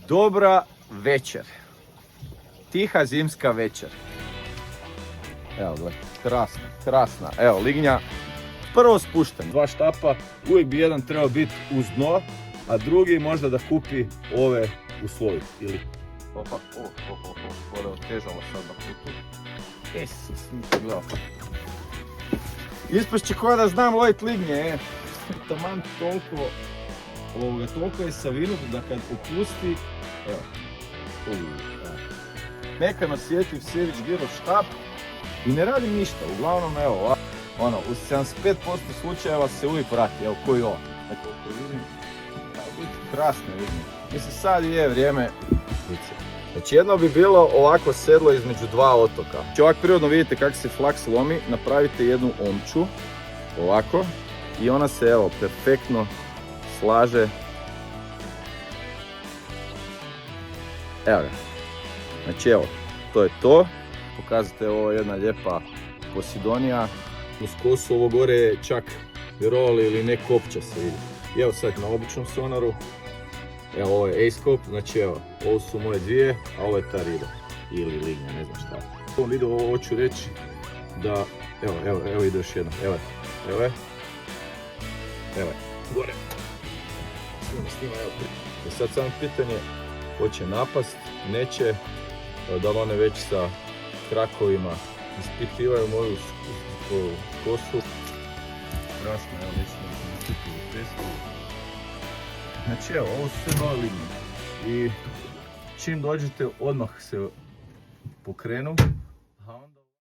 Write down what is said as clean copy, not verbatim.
Dobra večer. Tiha zimska večer. Evo gledaj, krasna, krasna. Evo lignja, prvo spušten. Dva štapa, uvijek bi jedan trebao biti uz dno, a drugi možda da kupi ove u sloju. Ili... Opa, skoro otežalo sad na putu. Nisam gledao. Ispašće koja da znam lovit lignje, taman toliko je savinut da kad opusti, evo, neka nasjetiv sjević giro štap i ne radim ništa, uglavnom evo, u 75% slučajeva se uvijek vrati, evo koji ovo, koliko vidim, krasno vidim, mislim sad je vrijeme ulice. Znači jedno bi bilo ovako sedlo između dva otoka. Znači ovako prirodno vidite kako se flaks lomi, napravite jednu omču, ovako, i ona se evo perfektno slaže. Evo ga. Znači evo, to je to. Pokazate ovo jedna lijepa Posidonija. Uz kosu ovo gore je čak vjerovali ili ne kopča se vidi. I evo sad na običnom sonaru. Evo ovo je A-scope, znači evo, ovo su moje dvije, a ovo je ta riba. Ili lignja, ne znam šta. U ovom videu ovo hoću reći da, evo ide još jedna, evo je, gore. Snima, evo. I sad samo pitanje, hoće napast, neće, da li one već sa krakovima ispitivaju moju kosu. Krasno, evo već smo u testu. Znači evo, ovo su sve nove lignje i čim dođete odmah se pokrenu, a onda